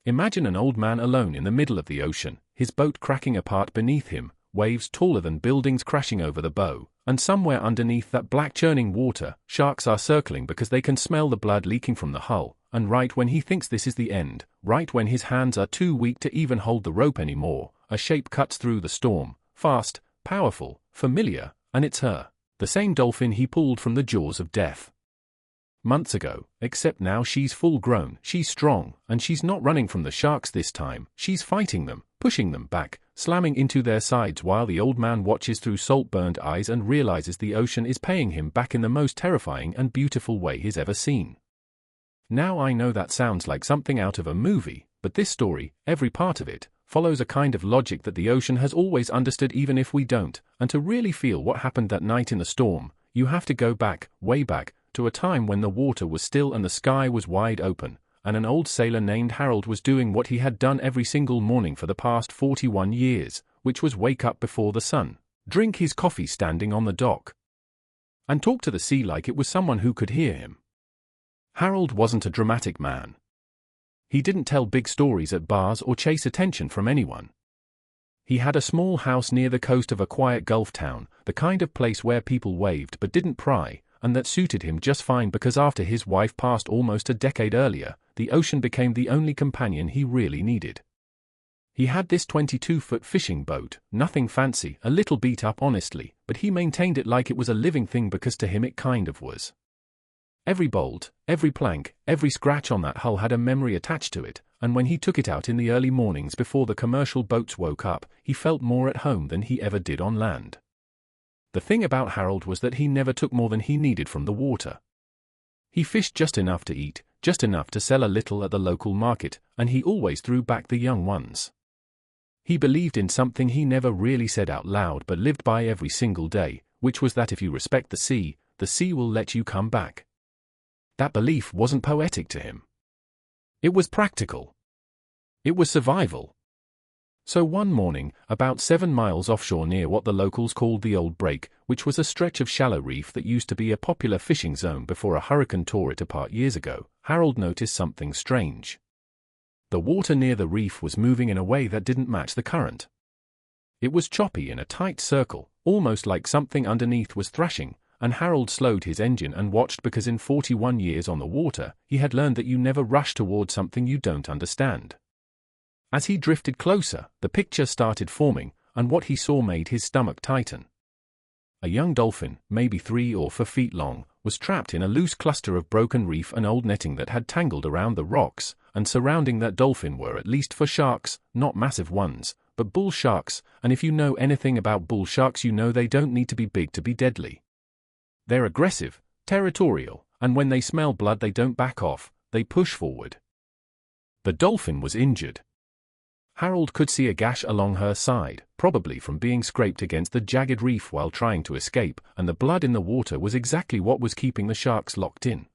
Imagine an old man alone in the middle of the ocean, his boat cracking apart beneath him, waves taller than buildings crashing over the bow, and somewhere underneath that black churning water, sharks are circling because they can smell the blood leaking from the hull, and right when he thinks this is the end, right when his hands are too weak to even hold the rope anymore, a shape cuts through the storm, fast, powerful, familiar, and it's her, the same dolphin he pulled from the jaws of death months ago, except now she's full grown, she's strong, and she's not running from the sharks this time, she's fighting them, pushing them back, slamming into their sides while the old man watches through salt-burned eyes and realizes the ocean is paying him back in the most terrifying and beautiful way he's ever seen. Now I know that sounds like something out of a movie, but this story, every part of it, follows a kind of logic that the ocean has always understood even if we don't, and to really feel what happened that night in the storm, you have to go back, way back, to a time when the water was still and the sky was wide open, and an old sailor named Harold was doing what he had done every single morning for the past 41 years, which was wake up before the sun, drink his coffee standing on the dock, and talk to the sea like it was someone who could hear him. Harold wasn't a dramatic man. He didn't tell big stories at bars or chase attention from anyone. He had a small house near the coast of a quiet Gulf town, the kind of place where people waved but didn't pry, and that suited him just fine because after his wife passed almost a decade earlier, the ocean became the only companion he really needed. He had this 22-foot fishing boat, nothing fancy, a little beat up honestly, but he maintained it like it was a living thing because to him it kind of was. Every bolt, every plank, every scratch on that hull had a memory attached to it, and when he took it out in the early mornings before the commercial boats woke up, he felt more at home than he ever did on land. The thing about Harold was that he never took more than he needed from the water. He fished just enough to eat, just enough to sell a little at the local market, and he always threw back the young ones. He believed in something he never really said out loud but lived by every single day, which was that if you respect the sea will let you come back. That belief wasn't poetic to him. It was practical. It was survival. So one morning, about 7 miles offshore near what the locals called the Old Break, which was a stretch of shallow reef that used to be a popular fishing zone before a hurricane tore it apart years ago, Harold noticed something strange. The water near the reef was moving in a way that didn't match the current. It was choppy in a tight circle, almost like something underneath was thrashing, and Harold slowed his engine and watched because in 41 years on the water, he had learned that you never rush toward something you don't understand. As he drifted closer, the picture started forming, and what he saw made his stomach tighten. A young dolphin, maybe 3 or 4 feet long, was trapped in a loose cluster of broken reef and old netting that had tangled around the rocks, and surrounding that dolphin were at least 4 sharks, not massive ones, but bull sharks, and if you know anything about bull sharks you know they don't need to be big to be deadly. They're aggressive, territorial, and when they smell blood they don't back off, they push forward. The dolphin was injured. Harold could see a gash along her side, probably from being scraped against the jagged reef while trying to escape, and the blood in the water was exactly what was keeping the sharks locked in.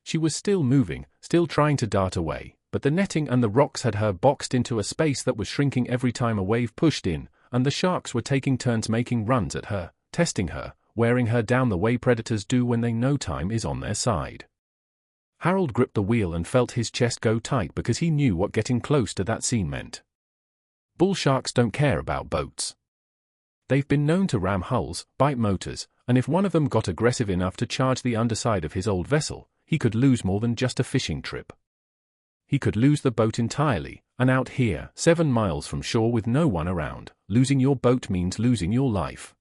She was still moving, still trying to dart away, but the netting and the rocks had her boxed into a space that was shrinking every time a wave pushed in, and the sharks were taking turns making runs at her, testing her, wearing her down the way predators do when they know time is on their side. Harold gripped the wheel and felt his chest go tight because he knew what getting close to that scene meant. Bull sharks don't care about boats. They've been known to ram hulls, bite motors, and if one of them got aggressive enough to charge the underside of his old vessel, he could lose more than just a fishing trip. He could lose the boat entirely, and out here, 7 miles from shore with no one around, losing your boat means losing your life.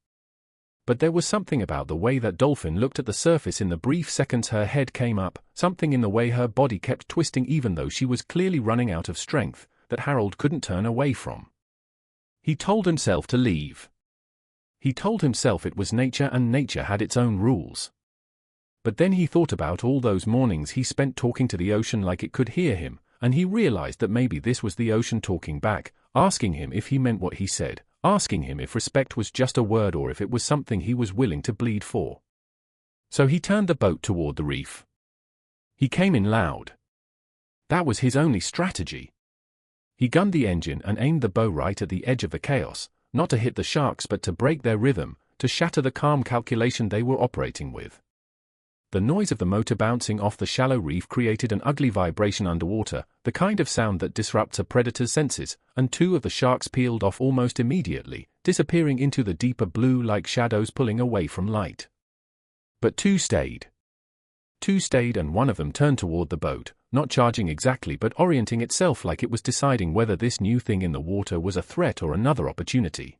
But there was something about the way that dolphin looked at the surface in the brief seconds her head came up, something in the way her body kept twisting even though she was clearly running out of strength, that Harold couldn't turn away from. He told himself to leave. He told himself it was nature and nature had its own rules. But then he thought about all those mornings he spent talking to the ocean like it could hear him, and he realized that maybe this was the ocean talking back, asking him if he meant what he said, asking him if respect was just a word or if it was something he was willing to bleed for. So he turned the boat toward the reef. He came in loud. That was his only strategy. He gunned the engine and aimed the bow right at the edge of the chaos, not to hit the sharks but to break their rhythm, to shatter the calm calculation they were operating with. The noise of the motor bouncing off the shallow reef created an ugly vibration underwater, the kind of sound that disrupts a predator's senses, and 2 of the sharks peeled off almost immediately, disappearing into the deeper blue like shadows pulling away from light. But 2 stayed. 2 stayed, and one of them turned toward the boat, not charging exactly but orienting itself like it was deciding whether this new thing in the water was a threat or another opportunity.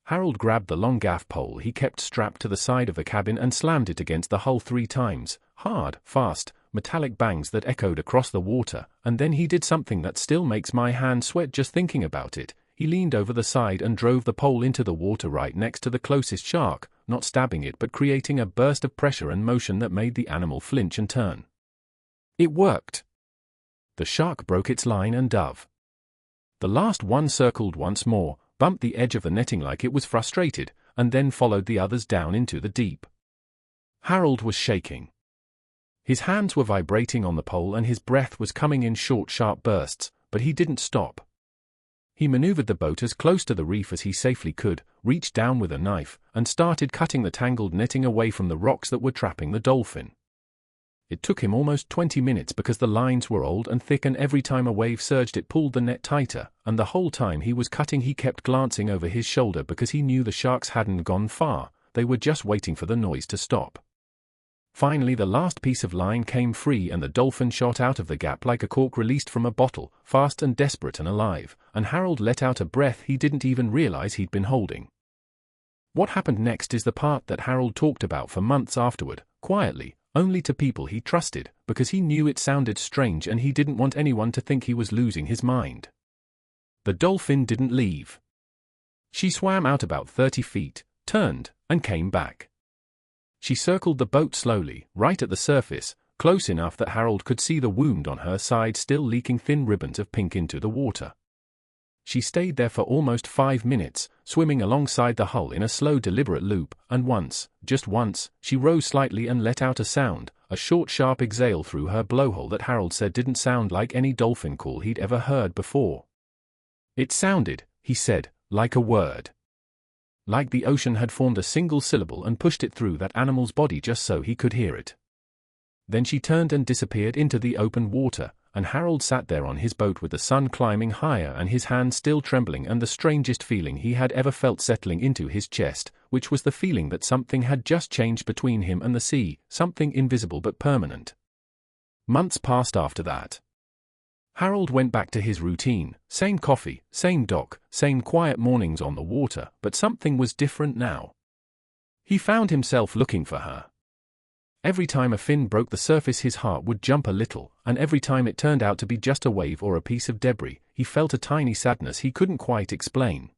Harold grabbed the long gaff pole he kept strapped to the side of the cabin and slammed it against the hull 3 times, hard, fast, metallic bangs that echoed across the water, and then he did something that still makes my hand sweat just thinking about it. He leaned over the side and drove the pole into the water right next to the closest shark, not stabbing it but creating a burst of pressure and motion that made the animal flinch and turn. It worked. The shark broke its line and dove. The last one circled once more, bumped the edge of the netting like it was frustrated, and then followed the others down into the deep. Harold was shaking. His hands were vibrating on the pole and his breath was coming in short, sharp bursts, but he didn't stop. He maneuvered the boat as close to the reef as he safely could, reached down with a knife, and started cutting the tangled netting away from the rocks that were trapping the dolphin. It took him almost 20 minutes because the lines were old and thick, and every time a wave surged it pulled the net tighter, and the whole time he was cutting he kept glancing over his shoulder because he knew the sharks hadn't gone far, they were just waiting for the noise to stop. Finally the last piece of line came free and the dolphin shot out of the gap like a cork released from a bottle, fast and desperate and alive, and Harold let out a breath he didn't even realize he'd been holding. What happened next is the part that Harold talked about for months afterward, quietly, only to people he trusted, because he knew it sounded strange and he didn't want anyone to think he was losing his mind. The dolphin didn't leave. She swam out about 30 feet, turned, and came back. She circled the boat slowly, right at the surface, close enough that Harold could see the wound on her side still leaking thin ribbons of pink into the water. She stayed there for almost 5 minutes, swimming alongside the hull in a slow deliberate loop, and once, just once, she rose slightly and let out a sound, a short sharp exhale through her blowhole that Harold said didn't sound like any dolphin call he'd ever heard before. It sounded, he said, like a word. Like the ocean had formed a single syllable and pushed it through that animal's body just so he could hear it. Then she turned and disappeared into the open water, and Harold sat there on his boat with the sun climbing higher and his hand still trembling and the strangest feeling he had ever felt settling into his chest, which was the feeling that something had just changed between him and the sea, something invisible but permanent. Months passed after that. Harold went back to his routine, same coffee, same dock, same quiet mornings on the water, but something was different now. He found himself looking for her. Every time a fin broke the surface his heart would jump a little, and every time it turned out to be just a wave or a piece of debris, he felt a tiny sadness he couldn't quite explain.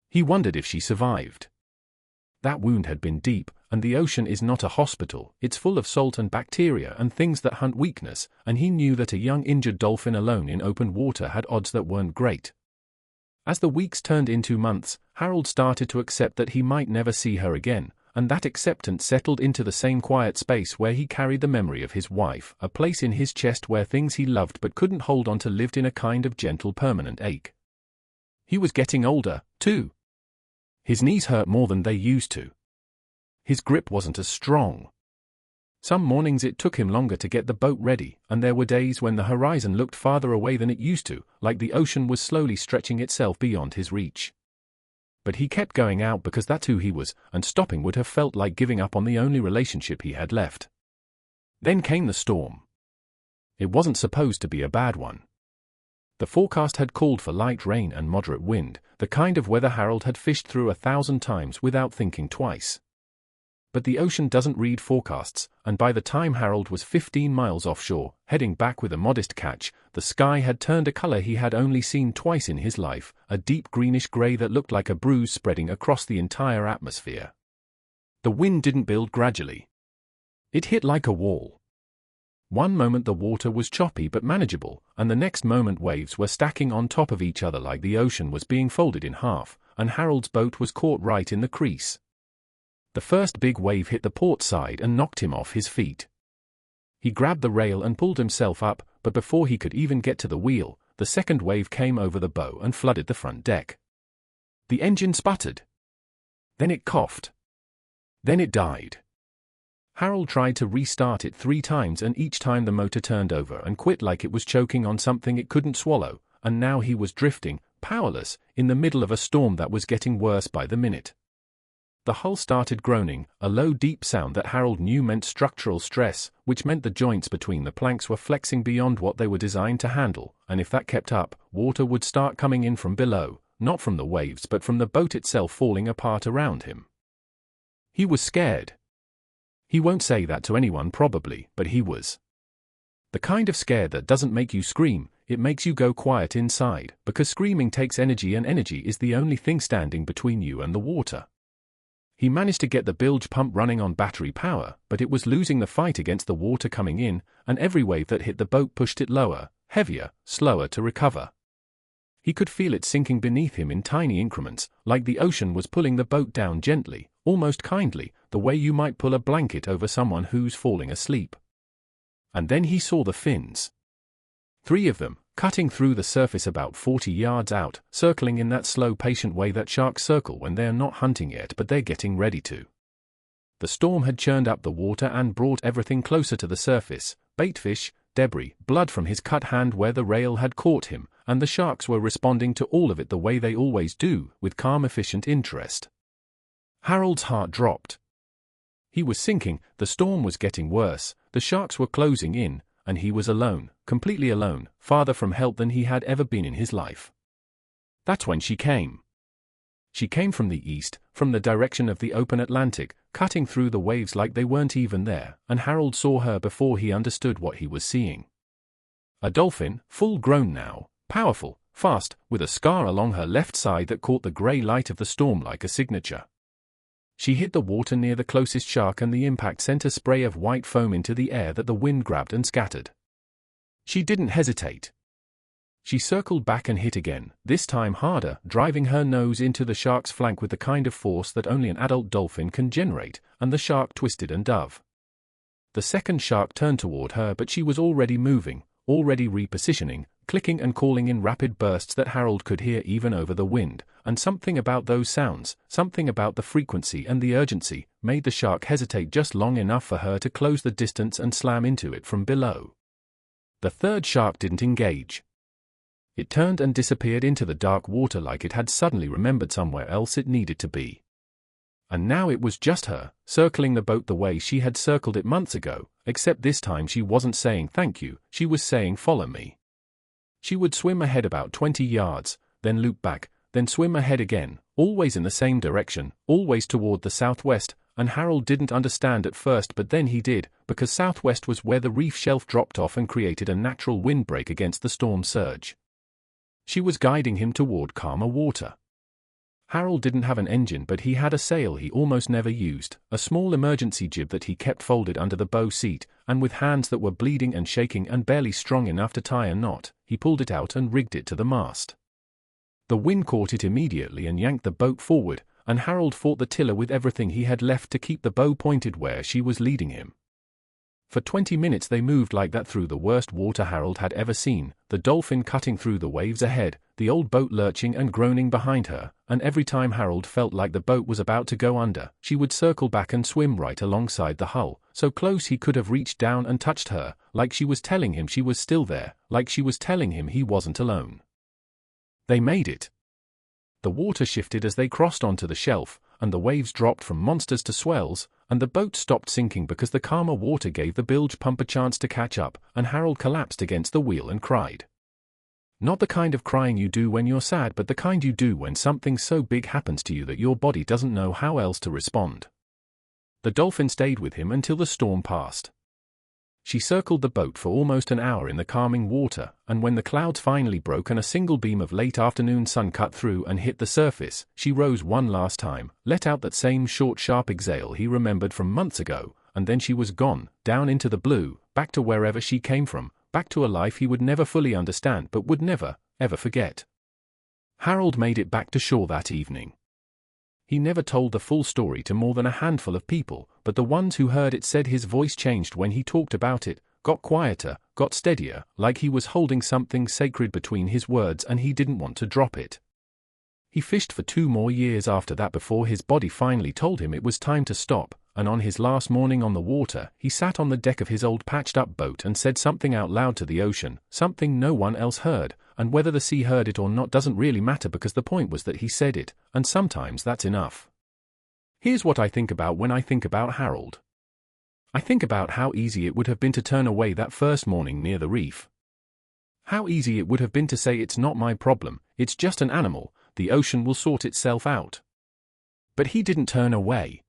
He wondered if she survived. That wound had been deep, and the ocean is not a hospital, it's full of salt and bacteria and things that hunt weakness, and he knew that a young injured dolphin alone in open water had odds that weren't great. As the weeks turned into months, Harold started to accept that he might never see her again, and that acceptance settled into the same quiet space where he carried the memory of his wife, a place in his chest where things he loved but couldn't hold on to lived in a kind of gentle permanent ache. He was getting older, too. His knees hurt more than they used to. His grip wasn't as strong. Some mornings it took him longer to get the boat ready, and there were days when the horizon looked farther away than it used to, like the ocean was slowly stretching itself beyond his reach. But he kept going out because that's who he was, and stopping would have felt like giving up on the only relationship he had left. Then came the storm. It wasn't supposed to be a bad one. The forecast had called for light rain and moderate wind, the kind of weather Harold had fished through 1,000 times without thinking twice. But the ocean doesn't read forecasts, and by the time Harold was 15 miles offshore, heading back with a modest catch, the sky had turned a color he had only seen twice in his life, a deep greenish gray that looked like a bruise spreading across the entire atmosphere. The wind didn't build gradually. It hit like a wall. One moment the water was choppy but manageable, and the next moment waves were stacking on top of each other like the ocean was being folded in half, and Harold's boat was caught right in the crease. The first big wave hit the port side and knocked him off his feet. He grabbed the rail and pulled himself up, but before he could even get to the wheel, the second wave came over the bow and flooded the front deck. The engine sputtered. Then it coughed. Then it died. Harold tried to restart it 3 times and each time the motor turned over and quit like it was choking on something it couldn't swallow, and now he was drifting, powerless, in the middle of a storm that was getting worse by the minute. The hull started groaning, a low deep sound that Harold knew meant structural stress, which meant the joints between the planks were flexing beyond what they were designed to handle, and if that kept up, water would start coming in from below, not from the waves but from the boat itself falling apart around him. He was scared. He won't say that to anyone probably, but he was. The kind of scare that doesn't make you scream, it makes you go quiet inside, because screaming takes energy and energy is the only thing standing between you and the water. He managed to get the bilge pump running on battery power, but it was losing the fight against the water coming in, and every wave that hit the boat pushed it lower, heavier, slower to recover. He could feel it sinking beneath him in tiny increments, like the ocean was pulling the boat down gently, almost kindly, the way you might pull a blanket over someone who's falling asleep. And then he saw the fins. 3 of them, cutting through the surface about 40 yards out, circling in that slow patient way that sharks circle when they're not hunting yet but they're getting ready to. The storm had churned up the water and brought everything closer to the surface, baitfish, debris, blood from his cut hand where the rail had caught him, and the sharks were responding to all of it the way they always do, with calm efficient interest. Harold's heart dropped. He was sinking, the storm was getting worse, the sharks were closing in, and he was alone, completely alone, farther from help than he had ever been in his life. That's when she came. She came from the east, from the direction of the open Atlantic, cutting through the waves like they weren't even there, and Harold saw her before he understood what he was seeing. A dolphin, full grown now, powerful, fast, with a scar along her left side that caught the grey light of the storm like a signature. She hit the water near the closest shark and the impact sent a spray of white foam into the air that the wind grabbed and scattered. She didn't hesitate. She circled back and hit again, this time harder, driving her nose into the shark's flank with the kind of force that only an adult dolphin can generate, and the shark twisted and dove. The second shark turned toward her but she was already moving, already repositioning, clicking and calling in rapid bursts that Harold could hear even over the wind, and something about those sounds, something about the frequency and the urgency, made the shark hesitate just long enough for her to close the distance and slam into it from below. The third shark didn't engage. It turned and disappeared into the dark water like it had suddenly remembered somewhere else it needed to be. And now it was just her, circling the boat the way she had circled it months ago, except this time she wasn't saying thank you, she was saying follow me. She would swim ahead about 20 yards, then loop back, then swim ahead again, always in the same direction, always toward the southwest, and Harold didn't understand at first but then he did, because southwest was where the reef shelf dropped off and created a natural windbreak against the storm surge. She was guiding him toward calmer water. Harold didn't have an engine but he had a sail he almost never used, a small emergency jib that he kept folded under the bow seat, and with hands that were bleeding and shaking and barely strong enough to tie a knot, he pulled it out and rigged it to the mast. The wind caught it immediately and yanked the boat forward, and Harold fought the tiller with everything he had left to keep the bow pointed where she was leading him. For 20 minutes they moved like that through the worst water Harold had ever seen, the Dolphin cutting through the waves ahead, the old boat lurching and groaning behind her, and every time Harold felt like the boat was about to go under, she would circle back and swim right alongside the hull, so close he could have reached down and touched her, like she was telling him she was still there, like she was telling him he wasn't alone. They made it. The water shifted as they crossed onto the shelf, and the waves dropped from monsters to swells, and the boat stopped sinking because the calmer water gave the bilge pump a chance to catch up, and Harold collapsed against the wheel and cried. Not the kind of crying you do when you're sad but the kind you do when something so big happens to you that your body doesn't know how else to respond. The Dolphin stayed with him until the storm passed. She circled the boat for almost an hour in the calming water, and when the clouds finally broke and a single beam of late afternoon sun cut through and hit the surface, she rose one last time, let out that same short sharp exhale he remembered from months ago, and then she was gone, down into the blue, back to wherever she came from, back to a life he would never fully understand but would never, ever forget. Harold made it back to shore that evening. He never told the full story to more than a handful of people, but the ones who heard it said his voice changed when he talked about it, got quieter, got steadier, like he was holding something sacred between his words and he didn't want to drop it. He fished for 2 more years after that before his body finally told him it was time to stop, and on his last morning on the water, he sat on the deck of his old patched-up boat and said something out loud to the ocean, something no one else heard, and whether the sea heard it or not doesn't really matter because the point was that he said it, and sometimes that's enough. Here's what I think about when I think about Harold. I think about how easy it would have been to turn away that first morning near the reef. How easy it would have been to say it's not my problem, it's just an animal, the ocean will sort itself out. But he didn't turn away.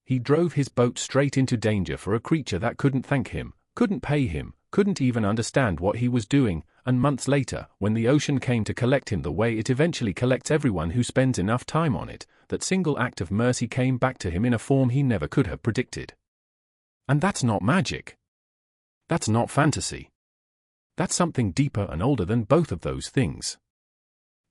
He drove his boat straight into danger for a creature that couldn't thank him, couldn't pay him, couldn't even understand what he was doing, and months later, when the ocean came to collect him the way it eventually collects everyone who spends enough time on it, that single act of mercy came back to him in a form he never could have predicted. And that's not magic. That's not fantasy. That's something deeper and older than both of those things.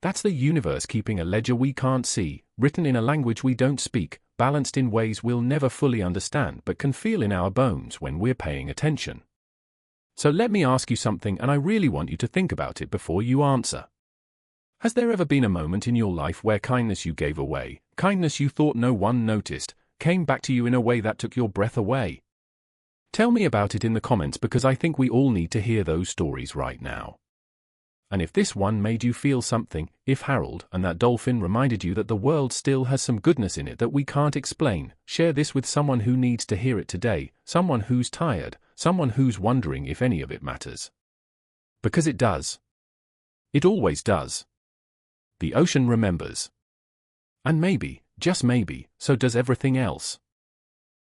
That's the universe keeping a ledger we can't see, written in a language we don't speak, balanced in ways we'll never fully understand but can feel in our bones when we're paying attention. So let me ask you something, and I really want you to think about it before you answer. Has there ever been a moment in your life where kindness you gave away, kindness you thought no one noticed, came back to you in a way that took your breath away? Tell me about it in the comments because I think we all need to hear those stories right now. And if this one made you feel something, if Harold and that dolphin reminded you that the world still has some goodness in it that we can't explain, share this with someone who needs to hear it today, someone who's tired, someone who's wondering if any of it matters. Because it does. It always does. The ocean remembers. And maybe, just maybe, so does everything else.